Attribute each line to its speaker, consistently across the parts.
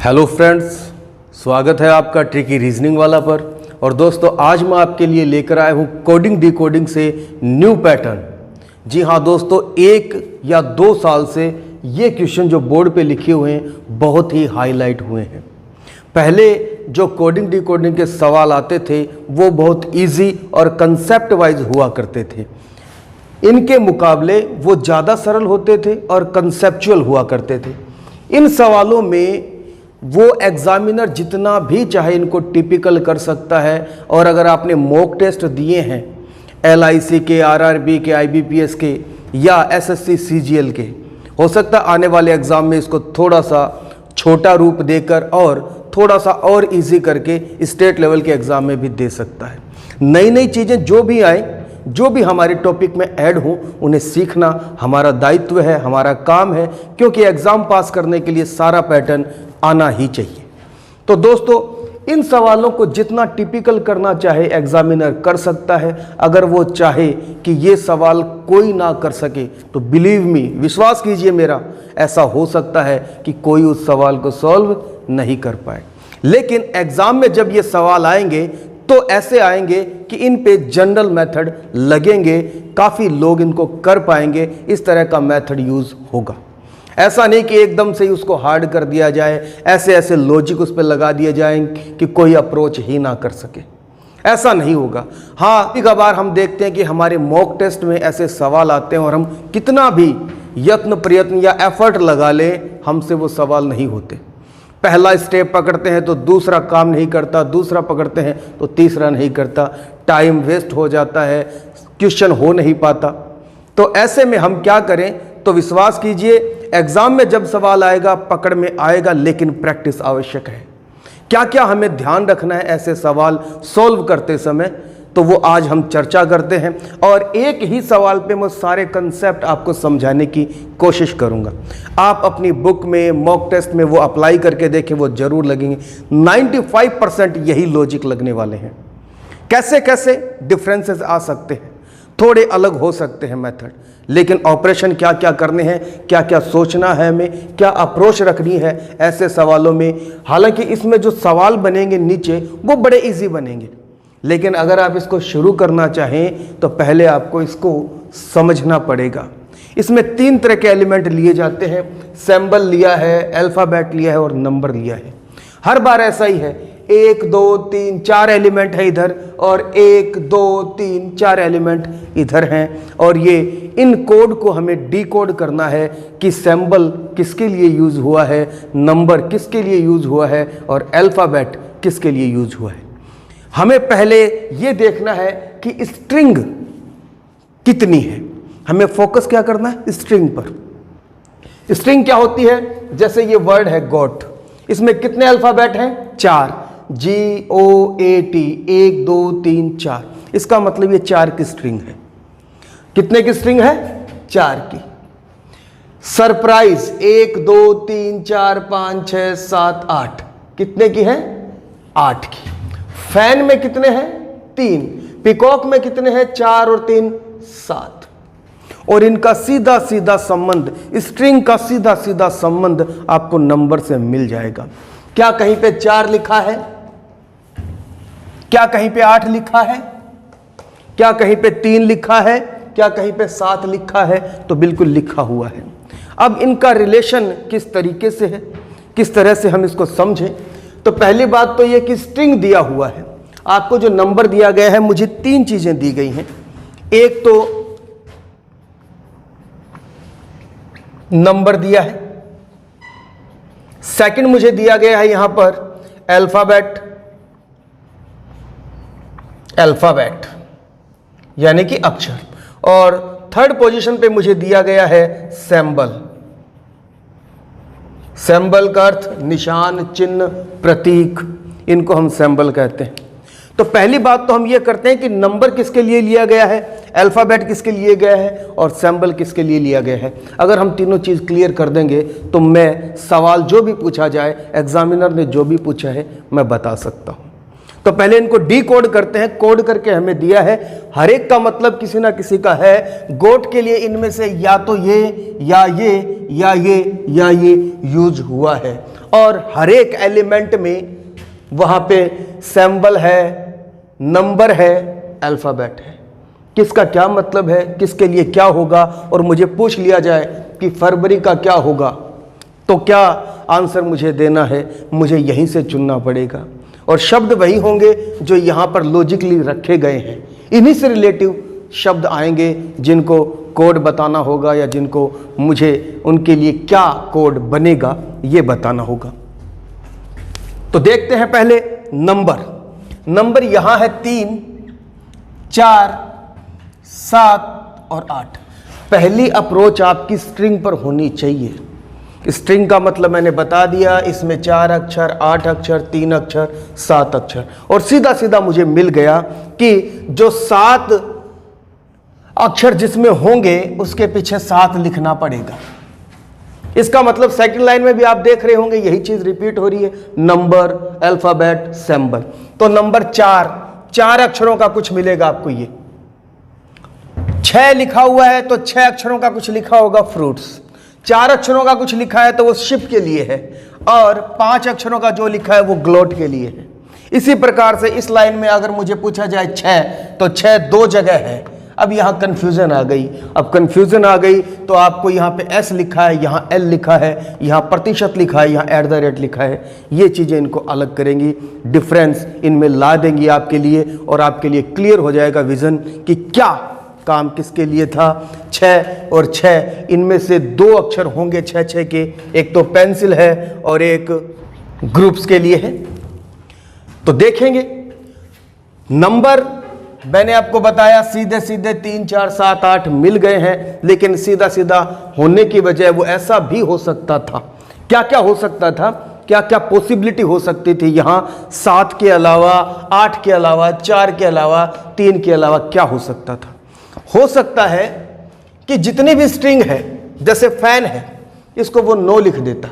Speaker 1: Hello friends, स्वागत है आपका ट्रिकी रीजनिंग वाला पर। और दोस्तों, आज मैं आपके लिए लेकर आया हूँ कोडिंग डिकोडिंग से न्यू पैटर्न। जी हाँ दोस्तों, 1 या 2 साल से ये क्वेश्चन जो बोर्ड पे लिखे हुए हैं बहुत ही हाईलाइट हुए हैं। पहले जो कोडिंग डिकोडिंग के सवाल आते थे वो बहुत इजी और कंसेप्ट वाइज हुआ करते थे। इनके मुकाबले वो ज़्यादा सरल होते थे और कंसेप्चुअल हुआ करते थे। इन सवालों में वो एग्जामिनर जितना भी चाहे इनको टिपिकल कर सकता है। और अगर आपने मॉक टेस्ट दिए हैं LIC के, RRB के, IBPS के या SSC CGL के, हो सकता है आने वाले एग्ज़ाम में इसको थोड़ा सा छोटा रूप देकर और थोड़ा सा और इजी करके स्टेट लेवल के एग्ज़ाम में भी दे सकता है। नई नई चीज़ें जो भी आए, जो भी हमारे टॉपिक में ऐड हों, उन्हें सीखना हमारा दायित्व है, हमारा काम है, क्योंकि एग्ज़ाम पास करने के लिए सारा पैटर्न आना ही चाहिए। तो दोस्तों, इन सवालों को जितना टिपिकल करना चाहे एग्जामिनर कर सकता है। अगर वो चाहे कि ये सवाल कोई ना कर सके तो बिलीव मी, विश्वास कीजिए मेरा, ऐसा हो सकता है कि कोई उस सवाल को सॉल्व नहीं कर पाए। लेकिन एग्जाम में जब ये सवाल आएंगे तो ऐसे आएंगे कि इन पे जनरल मेथड लगेंगे, काफ़ी लोग इनको कर पाएंगे। इस तरह का मेथड यूज़ होगा। ऐसा नहीं कि एकदम से ही उसको हार्ड कर दिया जाए, ऐसे ऐसे लॉजिक उस पर लगा दिए जाएंगे कि कोई अप्रोच ही ना कर सके। ऐसा नहीं होगा। हाँ, एक बार हम देखते हैं कि हमारे मॉक टेस्ट में ऐसे सवाल आते हैं और हम कितना भी यत्न प्रयत्न या एफर्ट लगा लें, हमसे वो सवाल नहीं होते। पहला स्टेप पकड़ते हैं तो दूसरा काम नहीं करता, दूसरा पकड़ते हैं तो तीसरा नहीं करता, टाइम वेस्ट हो जाता है, क्वेश्चन हो नहीं पाता। तो ऐसे में हम क्या करें? तो विश्वास कीजिए, एग्जाम में जब सवाल आएगा पकड़ में आएगा, लेकिन प्रैक्टिस आवश्यक है। क्या क्या हमें ध्यान रखना है ऐसे सवाल सॉल्व करते समय, तो वो आज हम चर्चा करते हैं। और एक ही सवाल पे मैं सारे कंसेप्ट आपको समझाने की कोशिश करूंगा। आप अपनी बुक में, मॉक टेस्ट में वो अप्लाई करके देखें, वो जरूर लगेंगे। 95% यही लॉजिक लगने वाले हैं। कैसे कैसे डिफरेंसेस आ सकते हैं, थोड़े अलग हो सकते हैं मेथड, लेकिन ऑपरेशन क्या क्या करने हैं, क्या क्या सोचना है हमें, क्या अप्रोच रखनी है ऐसे सवालों में। हालांकि इसमें जो सवाल बनेंगे नीचे वो बड़े इजी बनेंगे, लेकिन अगर आप इसको शुरू करना चाहें तो पहले आपको इसको समझना पड़ेगा। इसमें 3 तरह के एलिमेंट लिए जाते हैं। सिंबल लिया है, अल्फ़ाबेट लिया है और नंबर लिया है। हर बार ऐसा ही है, 1 2 3 4 एलिमेंट है इधर और 1 2 3 4 एलिमेंट इधर हैं। और ये इन कोड को हमें डिकोड करना है कि सिंबल किसके लिए यूज हुआ है, नंबर किसके लिए यूज हुआ है और अल्फ़ाबेट किसके लिए यूज हुआ है। हमें पहले ये देखना है कि स्ट्रिंग कितनी है। हमें फोकस क्या करना है? स्ट्रिंग पर। स्ट्रिंग क्या होती है? जैसे ये वर्ड है गॉट, इसमें कितने अल्फ़ाबेट हैं? 4, GOAT, 1 2 3 4। इसका मतलब ये 4 की स्ट्रिंग है। कितने की स्ट्रिंग है? 4 की। सरप्राइज 1 2 3 4 5 6 7 8, कितने की है? 8 की। फैन में कितने हैं? 3। पिकॉक में कितने हैं? 4 और 3 7। और इनका सीधा सीधा संबंध, स्ट्रिंग का सीधा सीधा संबंध आपको नंबर से मिल जाएगा। क्या कहीं पे 4 लिखा है? क्या कहीं पे 8 लिखा है? क्या कहीं पे 3 लिखा है? क्या कहीं पे 7 लिखा है? तो बिल्कुल लिखा हुआ है। अब इनका रिलेशन किस तरीके से है, किस तरह से हम इसको समझें? तो पहली बात तो यह कि स्ट्रिंग दिया हुआ है, आपको जो नंबर दिया गया है, मुझे 3 चीजें दी गई हैं। एक तो नंबर दिया है, सेकंड मुझे दिया गया है यहां पर अल्फाबेट यानी कि अक्षर, और थर्ड पोजीशन पे मुझे दिया गया है सिंबल। सिंबल का अर्थ निशान, चिन्ह, प्रतीक, इनको हम सिंबल कहते हैं। तो पहली बात तो हम ये करते हैं कि नंबर किसके लिए लिया गया है, अल्फ़ाबेट किसके लिए गया है और सिंबल किसके लिए लिया गया है। अगर हम तीनों चीज़ क्लियर कर देंगे तो मैं सवाल जो भी पूछा जाए, एग्जामिनर ने जो भी पूछा है, मैं बता सकता हूँ। तो पहले इनको डी कोड करते हैं। कोड करके हमें दिया है, हर एक का मतलब किसी ना किसी का है। गोट के लिए इनमें से या तो ये या ये या ये या ये यूज हुआ है, और हर एक एलिमेंट में वहां पे सिंबल है, नंबर है, अल्फाबेट है। किसका क्या मतलब है, किसके लिए क्या होगा, और मुझे पूछ लिया जाए कि फरवरी का क्या होगा, तो क्या आंसर मुझे देना है, मुझे यहीं से चुनना पड़ेगा। और शब्द वही होंगे जो यहाँ पर लॉजिकली रखे गए हैं। इन्हीं से रिलेटिव शब्द आएंगे जिनको कोड बताना होगा, या जिनको मुझे उनके लिए क्या कोड बनेगा ये बताना होगा। तो देखते हैं पहले नंबर। नंबर यहाँ है 3, 4, 7 और 8। पहली अप्रोच आपकी स्ट्रिंग पर होनी चाहिए। स्ट्रिंग का मतलब मैंने बता दिया, इसमें 4 अक्षर, 8 अक्षर, 3 अक्षर, 7 अक्षर, और सीधा सीधा मुझे मिल गया कि जो 7 अक्षर जिसमें होंगे उसके पीछे 7 लिखना पड़ेगा। इसका मतलब सेकंड लाइन में भी आप देख रहे होंगे यही चीज रिपीट हो रही है, नंबर, अल्फाबेट, सिंबल। तो नंबर 4 अक्षरों का कुछ मिलेगा आपको। ये 6 लिखा हुआ है तो 6 अक्षरों का कुछ लिखा होगा, फ्रूट्स। 4 अक्षरों का कुछ लिखा है तो वो शिप के लिए है, और 5 अक्षरों का जो लिखा है वो ग्लोट के लिए है। इसी प्रकार से इस लाइन में अगर मुझे पूछा जाए 6, तो 6 2 जगह है। अब यहाँ कंफ्यूजन आ गई। अब कंफ्यूजन आ गई तो आपको यहाँ पे S लिखा है, यहाँ L लिखा है, यहाँ प्रतिशत लिखा है, यहाँ @ लिखा है। ये चीज़ें इनको अलग करेंगी, डिफरेंस इनमें ला देंगी आपके लिए, और आपके लिए क्लियर हो जाएगा विजन कि क्या काम किसके लिए था। 6 और 6 इनमें से 2 अक्षर होंगे 6 के, एक तो पेंसिल है और एक ग्रुप्स के लिए है। तो देखेंगे नंबर मैंने आपको बताया सीधे सीधे 3, 4, 7, 8 मिल गए हैं, लेकिन सीधा सीधा होने की बजाय वो ऐसा भी हो सकता था। क्या क्या हो सकता था, क्या क्या पॉसिबिलिटी हो सकती थी। यहाँ 7 के अलावा, 8 के अलावा, 4 के अलावा, 3 के अलावा क्या हो सकता था। हो सकता है कि जितनी भी स्ट्रिंग है, जैसे फैन है, इसको वो 9 लिख देता।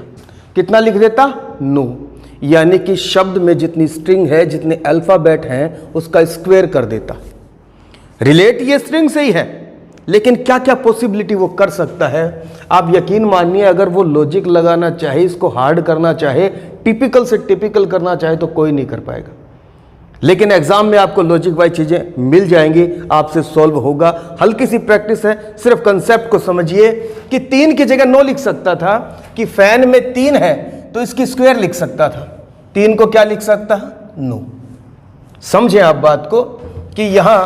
Speaker 1: कितना लिख देता? 9। यानी कि शब्द में जितनी स्ट्रिंग है, जितने अल्फाबेट हैं, उसका स्क्वायर कर देता। रिलेट ये स्ट्रिंग से ही है, लेकिन क्या क्या पॉसिबिलिटी वो कर सकता है। आप यकीन मानिए, अगर वो लॉजिक लगाना चाहे, इसको हार्ड करना चाहे, टिपिकल से टिपिकल करना चाहे, तो कोई नहीं कर पाएगा। लेकिन एग्जाम में आपको लॉजिक वाइज चीजें मिल जाएंगी, आपसे सॉल्व होगा। हल्की सी प्रैक्टिस है, सिर्फ कंसेप्ट को समझिए कि 3 की जगह 9 लिख सकता था, कि फैन में 3 है तो इसकी स्क्वायर लिख सकता था। 3 को क्या लिख सकता है? 9। समझे आप बात को, कि यहां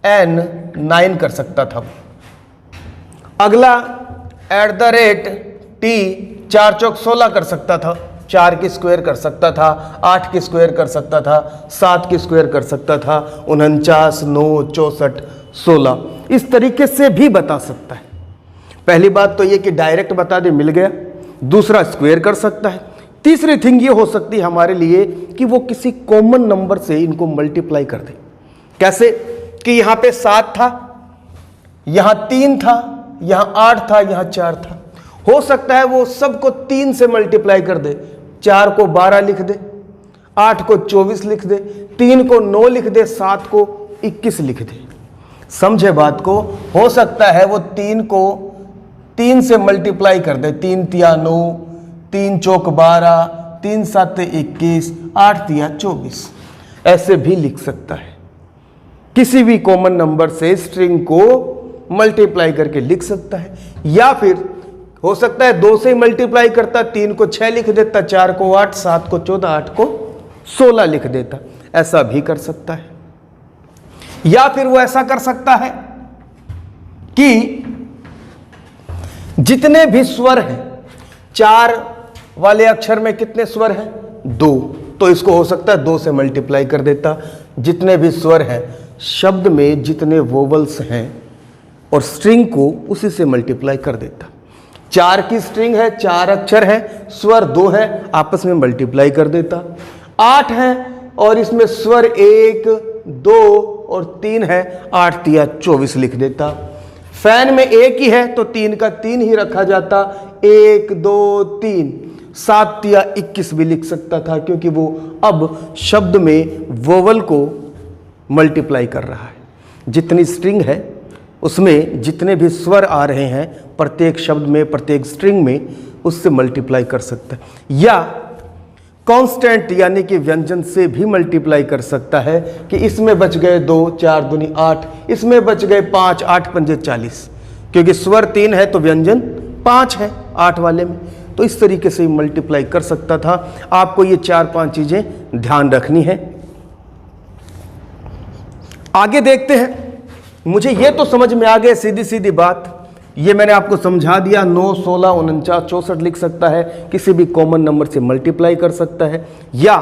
Speaker 1: #n 9 कर सकता था। अगला @t 4 चौक 16 कर सकता था, 4 की स्क्वायर कर सकता था, 8 की स्क्वायर कर सकता था, 7 की स्क्वायर कर सकता था, 49, 9, 64, 16। इस तरीके से भी बता सकता है। पहली बात तो ये कि डायरेक्ट बता दे, मिल गया। दूसरा, स्क्वायर कर सकता है। तीसरी थिंग ये हो सकती है हमारे लिए कि वो किसी कॉमन नंबर से इनको मल्टीप्लाई कर दे। कैसे? कि यहाँ पे 7 था, यहाँ 3 था, यहाँ 8 था, यहाँ 4 था। हो सकता है वो सबको 3 से मल्टीप्लाई कर दे। 4 को 12 लिख दे, 8 को 24 लिख दे, 3 को 9 लिख दे, 7 को 21 लिख दे। समझे बात को? हो सकता है वो 3 को 3 से मल्टीप्लाई कर दे। 3 तिया 9, 3 चौक 12, 3 7 21, 8 तिया 24। ऐसे भी लिख सकता है। किसी भी कॉमन नंबर से स्ट्रिंग को मल्टीप्लाई करके लिख सकता है। या फिर हो सकता है 2 से मल्टीप्लाई करता, 3 को 6 लिख देता, 4 को 8, 7 को 14, 8 को 16 लिख देता। ऐसा भी कर सकता है। या फिर वो ऐसा कर सकता है कि जितने भी स्वर हैं, 4 वाले अक्षर में कितने स्वर हैं? 2। तो इसको हो सकता है 2 से मल्टीप्लाई कर देता। जितने भी स्वर हैं, शब्द में जितने वोवल्स हैं, और स्ट्रिंग को उसी से मल्टीप्लाई कर देता। 4 की स्ट्रिंग है, 4 अक्षर है, स्वर 2 है, आपस में मल्टीप्लाई कर देता। 8 है और इसमें स्वर 1, 2 और 3 है, 8 तिया 24 लिख देता। फैन में 1 ही है तो 3 का 3 ही रखा जाता, 1, 2, 3। 7 या 21 भी लिख सकता था, क्योंकि वो अब शब्द में वोवल को मल्टीप्लाई कर रहा है। जितनी स्ट्रिंग है उसमें जितने भी स्वर आ रहे हैं प्रत्येक शब्द में, प्रत्येक स्ट्रिंग में, उससे मल्टीप्लाई कर सकता है। या कांस्टेंट यानी कि व्यंजन से भी मल्टीप्लाई कर सकता है कि इसमें बच गए 2, 4 दूनी 8, इसमें बच गए 5, 8 पंजे 40, क्योंकि स्वर 3 है तो व्यंजन 5 है 8 वाले में। तो इस तरीके से मल्टीप्लाई कर सकता था। आपको ये 4-5 चीजें ध्यान रखनी है। आगे देखते हैं। मुझे ये तो समझ में आ गया, सीधी सीधी बात, ये मैंने आपको समझा दिया। 9, 16, 49, 64 लिख सकता है, किसी भी कॉमन नंबर से मल्टीप्लाई कर सकता है, या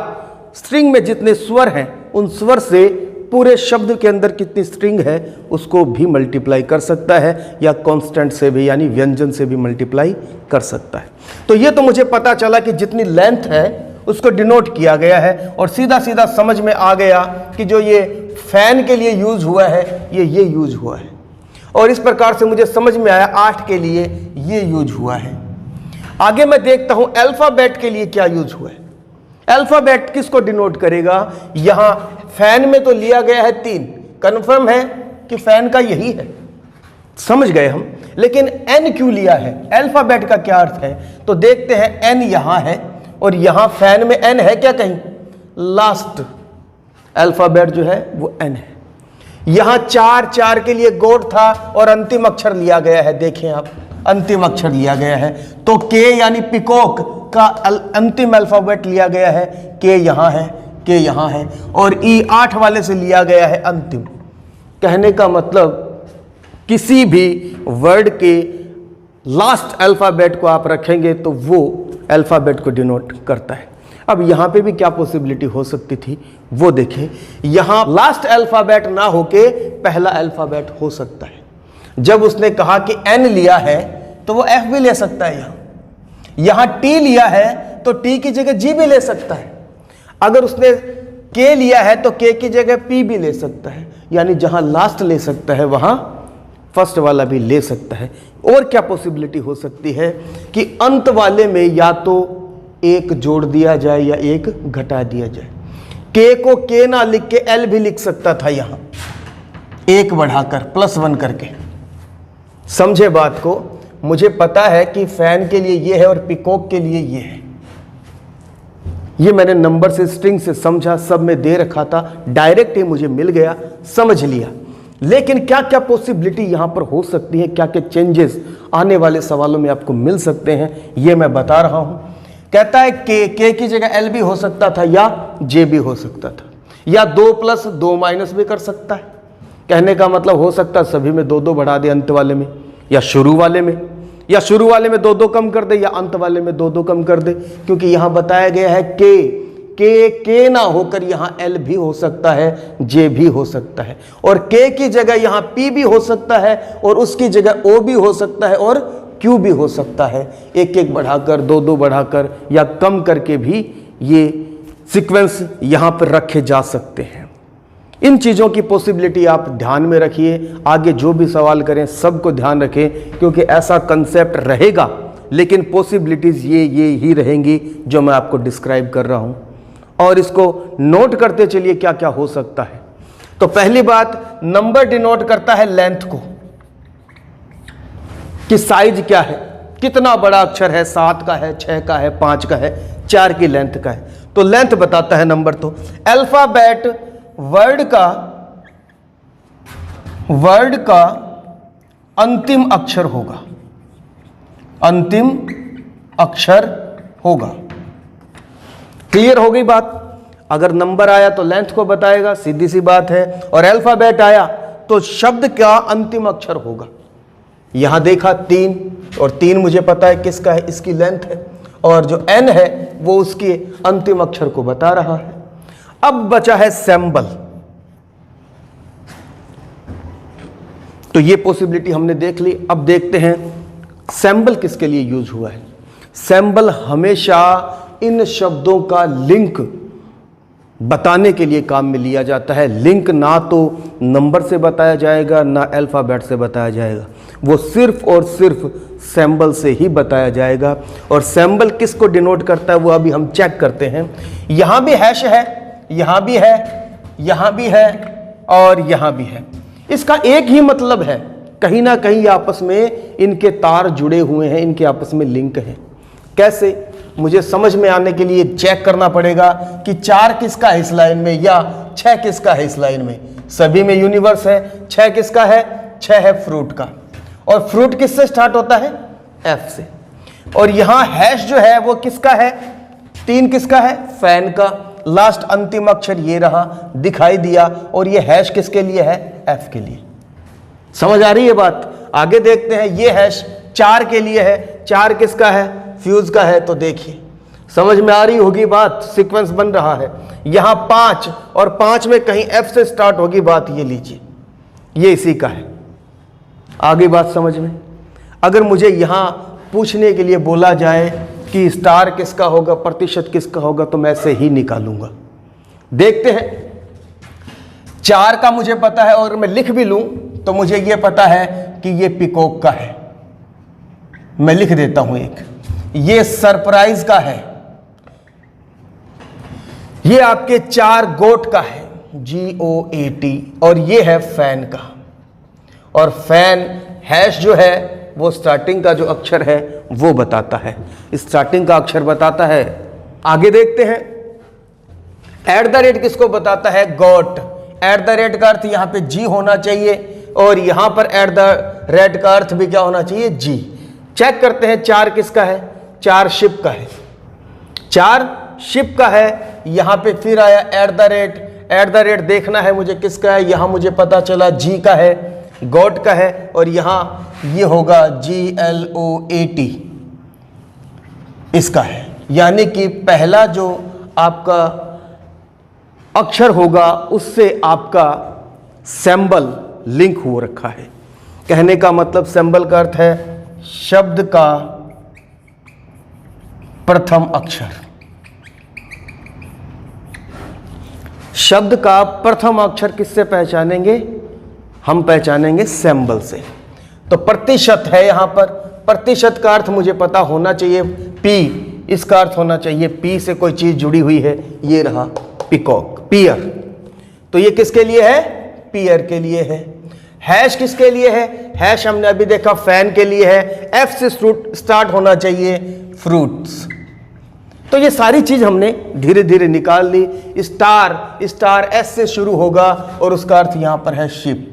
Speaker 1: स्ट्रिंग में जितने स्वर हैं उन स्वर से पूरे शब्द के अंदर कितनी स्ट्रिंग है उसको भी मल्टीप्लाई कर सकता है, या कांस्टेंट से भी यानी व्यंजन से भी मल्टीप्लाई कर सकता है। तो ये तो मुझे पता चला कि जितनी लेंथ है उसको डिनोट किया गया है, और सीधा सीधा समझ में आ गया कि जो ये फैन के लिए यूज हुआ है ये यूज हुआ है, और इस प्रकार से मुझे समझ में आया 8 के लिए ये यूज हुआ है। आगे मैं देखता हूं अल्फाबेट के लिए क्या यूज हुआ है। अल्फाबेट किसको डिनोट करेगा? यहां फैन में तो लिया गया है 3, कंफर्म है कि फैन का यही है, समझ गए हम, लेकिन एन क्यों लिया है? अल्फाबेट का क्या अर्थ है? तो देखते हैं। एन यहां है और यहां फैन में एन है क्या कहीं? लास्ट अल्फाबेट जो है वो एन है। यहां 4 के लिए गॉड था और अंतिम अक्षर लिया गया है, देखें आप, अंतिम अक्षर लिया गया है। तो के यानी पिकॉक का अंतिम अल्फाबेट लिया गया है, के यहां है, के यहां है, और ई 8 वाले से लिया गया है अंतिम। कहने का मतलब किसी भी वर्ड के लास्ट अल्फाबेट को आप रखेंगे तो वो अल्फाबेट को डिनोट करता है। अब यहां पे भी क्या पॉसिबिलिटी हो सकती थी वो देखें। यहां लास्ट अल्फाबेट ना होके पहला अल्फाबेट हो सकता है। जब उसने कहा कि एन लिया है तो वो एफ भी ले सकता है। यहां टी लिया है तो टी की जगह जी भी ले सकता है। अगर उसने के लिया है तो के की जगह पी भी ले सकता है। यानी जहां लास्ट ले सकता है वहां फर्स्ट वाला भी ले सकता है। और क्या पॉसिबिलिटी हो सकती है कि अंत वाले में या तो एक जोड़ दिया जाए या एक घटा दिया जाए। के को के ना लिख के एल भी लिख सकता था, यहां एक बढ़ाकर +1 करके। समझे बात को? मुझे पता है कि फैन के लिए ये है और पिकॉक के लिए ये है। ये मैंने नंबर से, स्ट्रिंग से समझा, सब में दे रखा था, डायरेक्ट ही मुझे मिल गया, समझ लिया। लेकिन क्या क्या पॉसिबिलिटी यहां पर हो सकती है, क्या क्या चेंजेस आने वाले सवालों में आपको मिल सकते हैं, ये मैं बता रहा हूं। कहता है के की जगह एल भी हो सकता था या जे भी हो सकता था, या 2 + 2 - भी कर सकता है। कहने का मतलब हो सकता है सभी में 2 बढ़ा दे, अंत वाले में या शुरू वाले में, या शुरू वाले में 2 कम कर दे, या अंत वाले में 2 कम कर दे। क्योंकि यहां बताया गया है के ना होकर यहां एल भी हो सकता है, जे भी हो सकता है, और के की जगह यहां पी भी हो सकता है, और उसकी जगह ओ भी हो सकता है, और क्यू भी हो सकता है। एक बढ़ाकर, 2 बढ़ाकर या कम करके भी ये सीक्वेंस यहां पर रखे जा सकते हैं। इन चीज़ों की पॉसिबिलिटी आप ध्यान में रखिए। आगे जो भी सवाल करें सबको ध्यान रखें, क्योंकि ऐसा कंसेप्ट रहेगा, लेकिन पॉसिबिलिटीज़ ये ही रहेंगी जो मैं आपको डिस्क्राइब कर रहा हूं। और इसको नोट करते चलिए क्या क्या हो सकता है। तो पहली बात, नंबर डिनोट करता है लेंथ को, कि साइज क्या है, कितना बड़ा अक्षर है, 7 का है, 6 का है, 5 का है, 4 की लेंथ का है। तो लेंथ बताता है नंबर। तो अल्फाबेट वर्ड का अंतिम अक्षर होगा, अंतिम अक्षर होगा। क्लियर हो गई बात? अगर नंबर आया तो लेंथ को बताएगा, सीधी सी बात है, और अल्फाबेट आया तो शब्द का अंतिम अक्षर होगा। यहां देखा 3, और 3 मुझे पता है किसका है, इसकी लेंथ है, और जो n है वो उसके अंतिम अक्षर को बता रहा है। अब बचा है सिंबल। तो ये पॉसिबिलिटी हमने देख ली। अब देखते हैं सिंबल किसके लिए यूज हुआ है। सिंबल हमेशा इन शब्दों का लिंक बताने के लिए काम में लिया जाता है। लिंक ना तो नंबर से बताया जाएगा, ना अल्फाबेट से बताया जाएगा, वो सिर्फ और सिर्फ सिंबल से ही बताया जाएगा। और सिंबल किसको डिनोट करता है वो अभी हम चेक करते हैं। यहां भी हैश है, यहां भी है, यहां भी है और यहां भी है। इसका एक ही मतलब है, कहीं ना कहीं आपस में इनके तार जुड़े हुए हैं, इनके आपस में लिंक है। कैसे, मुझे समझ में आने के लिए चेक करना पड़ेगा कि 4 किसका है इस लाइन में या 6 किसका है इस लाइन में। सभी में यूनिवर्स है। 6 किसका है? 6 है फ्रूट का। और फ्रूट किससे स्टार्ट होता है? एफ से। और यहां हैश जो है वो किसका है? 3 किसका है? फैन का। लास्ट अंतिम अक्षर ये रहा, दिखाई दिया। और ये हैश किसके लिए है? एफ के लिए। समझ आ रही है बात? आगे देखते हैं। ये हैश 4 के लिए है। 4 किसका है? फ्यूज का है। तो देखिए, समझ में आ रही होगी बात, सीक्वेंस बन रहा है। यहां 5 और 5 में कहीं एफ से स्टार्ट होगी बात। ये लीजिए, ये इसी का है। आगे बात समझ में। अगर मुझे यहां पूछने के लिए बोला जाए कि स्टार किसका होगा, प्रतिशत किसका होगा, तो मैं ऐसे ही निकालूंगा। देखते हैं। 4 का मुझे पता है और मैं लिख भी लूं तो मुझे यह पता है कि यह पिकॉक का है। मैं लिख देता हूं एक। ये सरप्राइज का है। ये आपके 4 गोट का है, GOAT। और ये है फैन का। और फैन हैश जो है वो स्टार्टिंग का जो अक्षर है वो बताता है, स्टार्टिंग का अक्षर बताता है। आगे देखते हैं। @ किसको बताता है? गॉट। @ का अर्थ यहां पे G होना चाहिए और यहां पर @ का अर्थ भी क्या होना चाहिए? G। चेक करते हैं 4 किसका है? 4 शिप का है। 4 शिप का है। यहां पे फिर आया @ देखना है मुझे किसका है। यहां मुझे पता चला G का है, गॉड का है। और यहां ये होगा GLOAT, इसका है। यानी कि पहला जो आपका अक्षर होगा उससे आपका सिंबल लिंक हो रखा है। कहने का मतलब सिंबल का अर्थ है शब्द का प्रथम अक्षर। शब्द का प्रथम अक्षर किससे पहचानेंगे? हम पहचानेंगे सिंबल से। तो प्रतिशत है यहां पर। प्रतिशत का अर्थ मुझे पता होना चाहिए P। इसका अर्थ होना चाहिए P से कोई चीज जुड़ी हुई है। ये रहा पिकॉक, पियर। तो ये किसके लिए है? पियर के लिए है। हैश किसके लिए है? हैश हमने अभी देखा फैन के लिए है। F से स्टार्ट होना चाहिए, फ्रूट्स। तो ये सारी चीज हमने धीरे धीरे निकाल ली। स्टार S से शुरू होगा और उसका अर्थ यहां पर है शिप।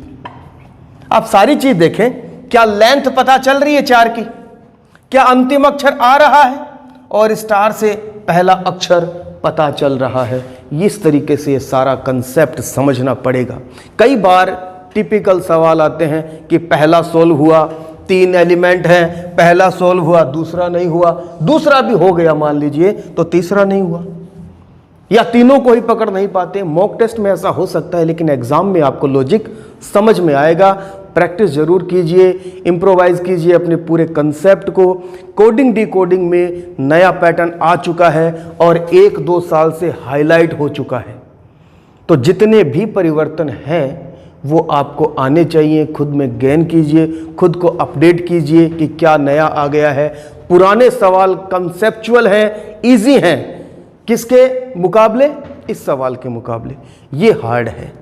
Speaker 1: आप सारी चीज देखें, क्या लेंथ पता चल रही है 4 की? क्या अंतिम अक्षर आ रहा है और स्टार से पहला अक्षर पता चल रहा है? इस तरीके से ये सारा कंसेप्ट समझना पड़ेगा। कई बार टिपिकल सवाल आते हैं कि पहला सोल्व हुआ, 3 एलिमेंट हैं, पहला सोल्व हुआ, दूसरा नहीं हुआ, दूसरा भी हो गया मान लीजिए तो तीसरा नहीं हुआ, या तीनों को ही पकड़ नहीं पाते। मॉक टेस्ट में ऐसा हो सकता है, लेकिन एग्जाम में आपको लॉजिक समझ में आएगा। प्रैक्टिस जरूर कीजिए, इम्प्रोवाइज कीजिए अपने पूरे कंसेप्ट को। कोडिंग डिकोडिंग में नया पैटर्न आ चुका है और 1-2 साल से हाईलाइट हो चुका है। तो जितने भी परिवर्तन हैं वो आपको आने चाहिए। खुद में गेन कीजिए, खुद को अपडेट कीजिए कि क्या नया आ गया है। पुराने सवाल कंसेप्चुअल हैं, इजी हैं। किसके मुकाबले? इस सवाल के मुकाबले ये हार्ड है।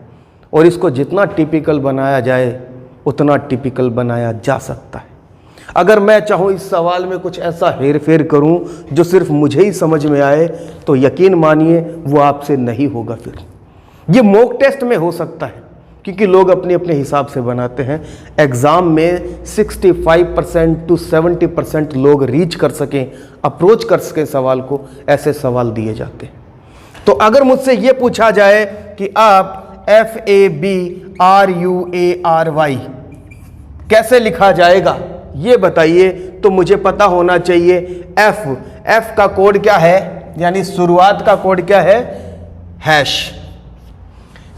Speaker 1: और इसको जितना टिपिकल बनाया जाए उतना टिपिकल बनाया जा सकता है। अगर मैं चाहूँ इस सवाल में कुछ ऐसा हेर फेर करूँ जो सिर्फ मुझे ही समझ में आए, तो यकीन मानिए वो आपसे नहीं होगा। फिर ये मॉक टेस्ट में हो सकता है, क्योंकि लोग अपने अपने हिसाब से बनाते हैं। एग्ज़ाम में 65% to 70% लोग रीच कर सकें, अप्रोच कर सकें सवाल को, ऐसे सवाल दिए जाते हैं। तो अगर मुझसे ये पूछा जाए कि आप FABRUARY कैसे लिखा जाएगा ये बताइए, तो मुझे पता होना चाहिए F का कोड क्या है, यानी शुरुआत का कोड क्या है? हैश।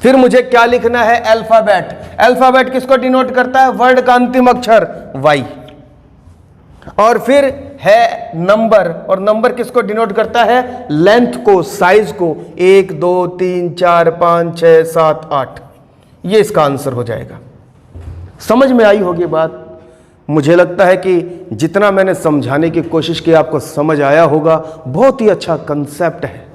Speaker 1: फिर मुझे क्या लिखना है? अल्फाबेट। अल्फाबेट किसको डिनोट करता है? वर्ड का अंतिम अक्षर Y। और फिर है नंबर, और नंबर किसको डिनोट करता है? लेंथ को, साइज को। 1 2 3 4 5 6 7 8। ये इसका आंसर हो जाएगा। समझ में आई होगी बात। मुझे लगता है कि जितना मैंने समझाने की कोशिश की आपको समझ आया होगा। बहुत ही अच्छा कंसेप्ट है।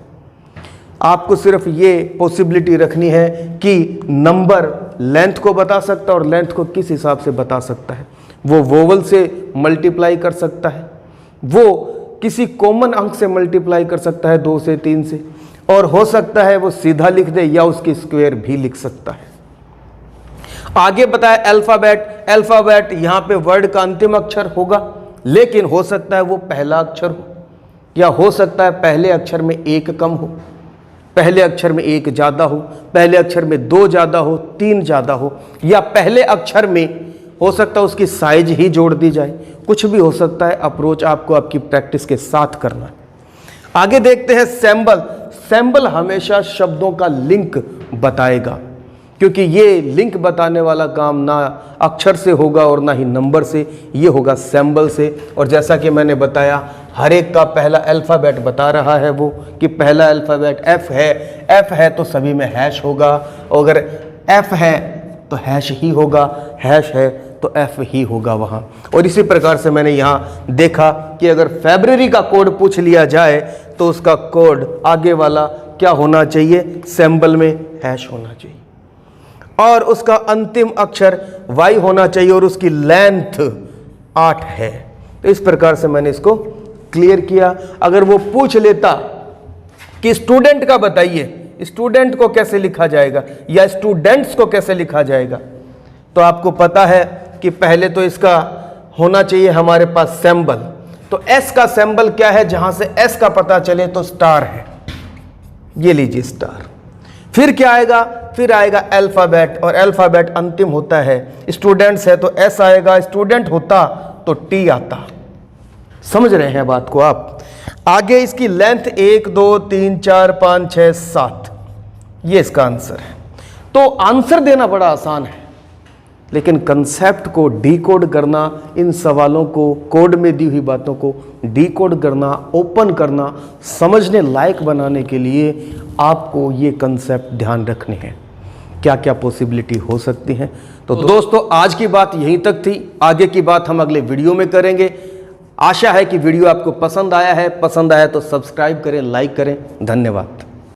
Speaker 1: आपको सिर्फ ये पॉसिबिलिटी रखनी है कि नंबर लेंथ को बता सकता है और लेंथ को किस हिसाब से बता सकता है। वो वोवल से मल्टीप्लाई कर सकता है, वो किसी कॉमन अंक से मल्टीप्लाई कर सकता है 2 से 3 से, और हो सकता है वो सीधा लिख दे या उसकी स्क्वायर भी लिख सकता है। आगे बताया अल्फाबेट यहां पे वर्ड का अंतिम अक्षर होगा, लेकिन हो सकता है वो पहला अक्षर हो, या हो सकता है पहले अक्षर में 1 कम हो, पहले अक्षर में 1 ज्यादा हो, पहले अक्षर में 2 ज्यादा हो, 3 ज्यादा हो, या पहले अक्षर में हो सकता है उसकी साइज ही जोड़ दी जाए। कुछ भी हो सकता है। अप्रोच आपको आपकी प्रैक्टिस के साथ करना है। आगे देखते हैं सैंबल। सैंबल हमेशा शब्दों का लिंक बताएगा, क्योंकि ये लिंक बताने वाला काम ना अक्षर से होगा और ना ही नंबर से, ये होगा सैंबल से। और जैसा कि मैंने बताया, हर एक का पहला अल्फ़ाबेट बता रहा है वो कि पहला अल्फ़ाबेट एफ है। एफ है तो सभी में हैश होगा, और अगर एफ है तो हैश ही होगा, हैश है तो एफ ही होगा वहाँ। और इसी प्रकार से मैंने यहाँ देखा कि अगर फरवरी का कोड पूछ लिया जाए तो उसका कोड आगे वाला क्या होना चाहिए, सैंबल में हैश होना चाहिए, और उसका अंतिम अक्षर वाई होना चाहिए, और उसकी लेंथ 8 है। तो इस प्रकार से मैंने इसको क्लियर किया। अगर वो पूछ लेता कि स्टूडेंट का बताइए, स्टूडेंट को कैसे लिखा जाएगा या स्टूडेंट्स को कैसे लिखा जाएगा, तो आपको पता है कि पहले तो इसका होना चाहिए हमारे पास सैंबल। तो एस का सैंबल क्या है, जहां से एस का पता चले तो स्टार है, ये लीजिए स्टार। फिर क्या आएगा, फिर आएगा अल्फ़ाबेट, और अल्फ़ाबेट अंतिम होता है। स्टूडेंट्स है तो एस आएगा, स्टूडेंट होता तो टी आता। समझ रहे हैं बात को आप। आगे इसकी लेंथ 1 2 3 4 5 6 7, ये इसका आंसर है। तो आंसर देना बड़ा आसान है, लेकिन कंसेप्ट को डीकोड करना, इन सवालों को, कोड में दी हुई बातों को डीकोड करना, ओपन करना, समझने लायक बनाने के लिए आपको ये कंसेप्ट ध्यान रखने हैं, क्या क्या पॉसिबिलिटी हो सकती हैं। तो दोस्तों आज की बात यहीं तक थी, आगे की बात हम अगले वीडियो में करेंगे। आशा है कि वीडियो आपको पसंद आया है। पसंद आया तो सब्सक्राइब करें, लाइक करें। धन्यवाद।